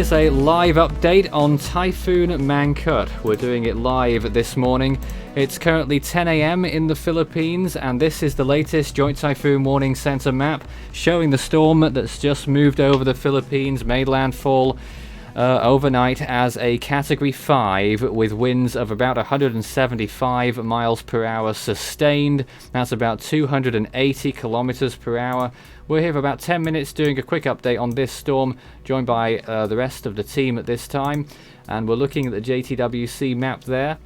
is a live update on Typhoon Mangkhut. We're doing it live this morning. It's currently 10 a.m. in the Philippines, and this is the latest Joint Typhoon Warning Center map showing the storm that's just moved over the Philippines, made landfall overnight as a Category 5 with winds of about 175 miles per hour sustained. That's about 280 kilometers per hour. We're here for about 10 minutes doing a quick update on this storm, joined by the rest of the team at this time. And we're looking at the JTWC map there.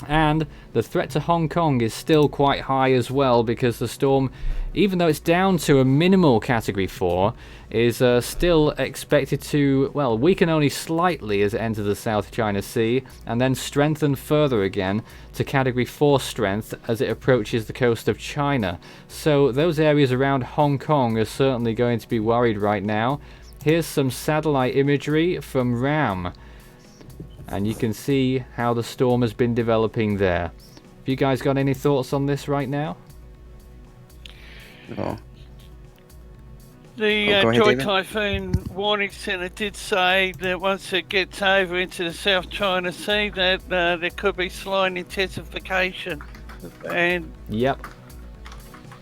And the threat to Hong Kong is still quite high as well, because the storm, even though it's down to a minimal Category 4, is still expected to, well, weaken only slightly as it enters the South China Sea, and then strengthen further again to Category 4 strength as it approaches the coast of China. So those areas around Hong Kong are certainly going to be worried right now. Here's some satellite imagery from RAM. And you can see how the storm has been developing there. Have you guys got any thoughts on this right now? No. The Joint Typhoon Warning Center did say that once it gets over into the South China Sea, that there could be slight intensification, and yep,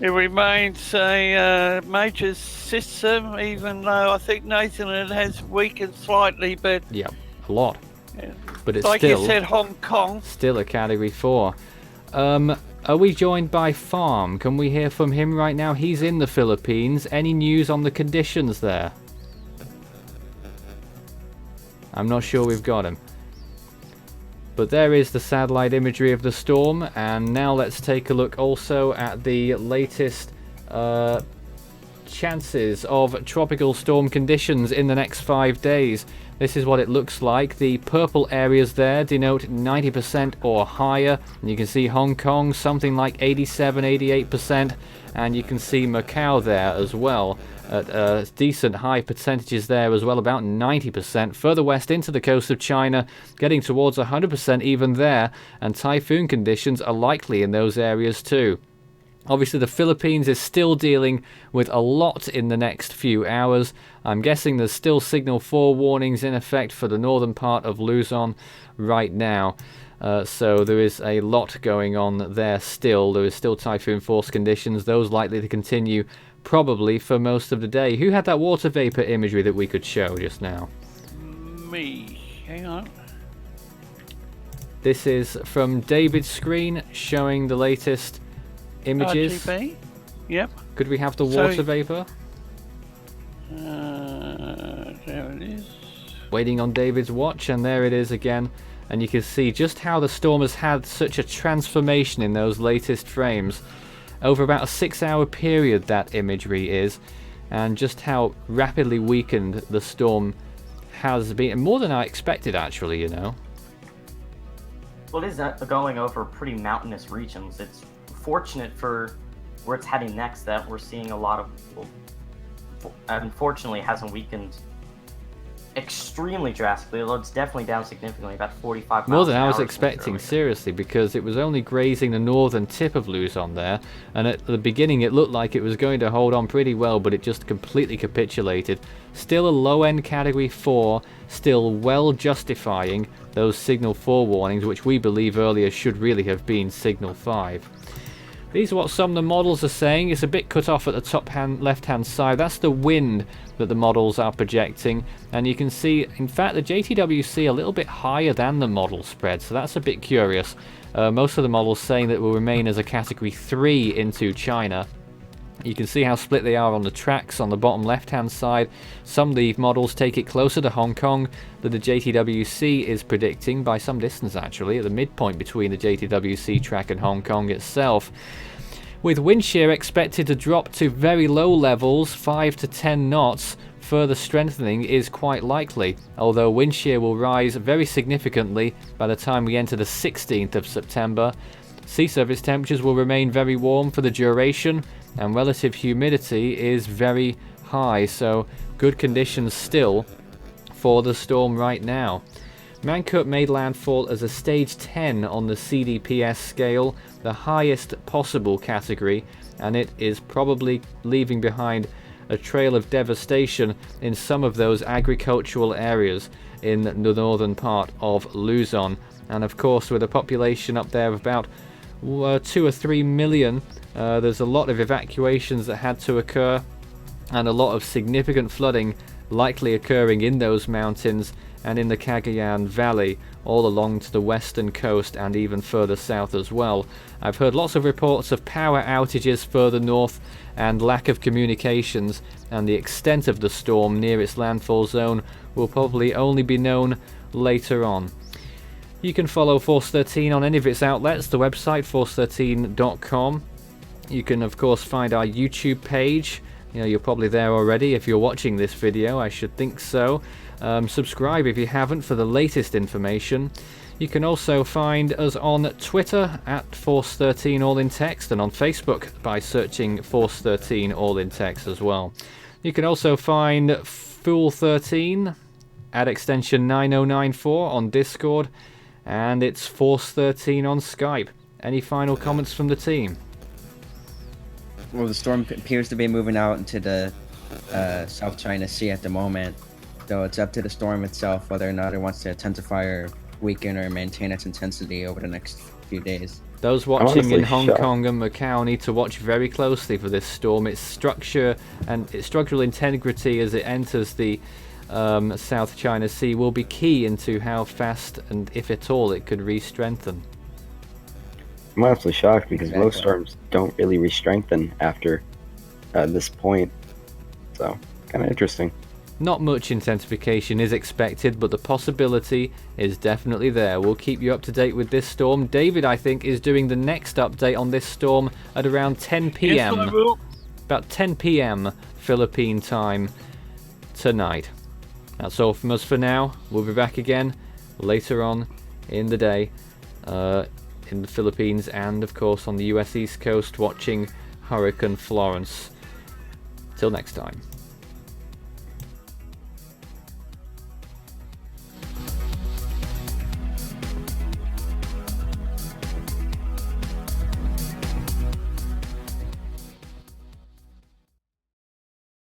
it remains a major system. Even though I think Nathan, it has weakened slightly, but yeah, a lot. Yeah. But it's like still, you said, Hong Kong. Still a Category 4. Are we joined by Farm? Can we hear from him right now? He's in the Philippines. Any news on the conditions there? I'm not sure we've got him. But there is the satellite imagery of the storm. And now let's take a look also at the latest chances of tropical storm conditions in the next 5 days. This is what it looks like. The purple areas there denote 90% or higher. And you can see Hong Kong, something like 87, 88%. And you can see Macau there as well, at decent high percentages there as well, about 90%. Further west into the coast of China, getting towards 100% even there. And typhoon conditions are likely in those areas too. Obviously, the Philippines is still dealing with a lot in the next few hours. I'm guessing there's still Signal 4 warnings in effect for the northern part of Luzon right now. So there is a lot going on there still. There is still typhoon force conditions, those likely to continue probably for most of the day. Who had that water vapor imagery that we could show just now? Me. Hang on. This is from David's screen showing the latest images. RGB? Yep. Could we have the water vapor? There it is. Waiting on David's watch, and there it is again. And you can see just how the storm has had such a transformation in those latest frames. Over about a 6-hour period that imagery is, and just how rapidly weakened the storm has been. More than I expected, actually, you know. Well, it is going over pretty mountainous regions. It's fortunate for where it's heading next that we're seeing a lot of, well, unfortunately it hasn't weakened extremely drastically, although it's definitely down significantly, about 45 miles More than an I was hour expecting, seriously, because it was only grazing the northern tip of Luzon there, and at the beginning it looked like it was going to hold on pretty well, but it just completely capitulated. Still a low-end Category 4, still well justifying those Signal 4 warnings, which we believe earlier should really have been Signal 5. These are what some of the models are saying. It's a bit cut off at the top left-hand side. That's the wind that the models are projecting. And you can see, in fact, the JTWC a little bit higher than the model spread. So that's a bit curious. Most of the models saying that it will remain as a Category 3 into China. You can see how split they are on the tracks on the bottom left-hand side. Some of the models take it closer to Hong Kong than the JTWC is predicting, by some distance actually, at the midpoint between the JTWC track and Hong Kong itself. With wind shear expected to drop to very low levels, 5 to 10 knots, further strengthening is quite likely, although wind shear will rise very significantly by the time we enter the 16th of September. Sea surface temperatures will remain very warm for the duration, and relative humidity is very high, so good conditions still for the storm right now. Mangkhut made landfall as a stage 10 on the CDPS scale, the highest possible category, and it is probably leaving behind a trail of devastation in some of those agricultural areas in the northern part of Luzon. And of course, with a population up there of about 2 or 3 million, there's a lot of evacuations that had to occur, and a lot of significant flooding likely occurring in those mountains and in the Cagayan Valley all along to the western coast and even further south as well. I've heard lots of reports of power outages further north and lack of communications, and the extent of the storm near its landfall zone will probably only be known later on. You can follow Force 13 on any of its outlets, the website force13.com. You can of course find our YouTube page. You're probably there already if you're watching this video, I should think so. Subscribe if you haven't for the latest information. You can also find us on Twitter at Force13 all in text, and on Facebook by searching Force 13 all in text as well. You can also find Fool 13 at extension 9094 on Discord, and it's Force 13 on Skype. Any final comments from the team? Well, the storm appears to be moving out into the South China Sea at the moment, though it's up to the storm itself whether or not it wants to intensify or weaken or maintain its intensity over the next few days. Those watching in Hong shocked. Kong and Macau need to watch very closely for this storm. Its structure and its structural integrity as it enters the South China Sea will be key into how fast and if at all it could re-strengthen. I'm honestly shocked because Exactly. most storms don't really re-strengthen after this point. So, kind of interesting. Not much intensification is expected, but the possibility is definitely there. We'll keep you up to date with this storm. David, I think, is doing the next update on this storm at around 10 p.m. Yes, I will. About 10 p.m. Philippine time tonight. That's all from us for now. We'll be back again later on in the day in the Philippines and, of course, on the US East Coast watching Hurricane Florence. Till next time.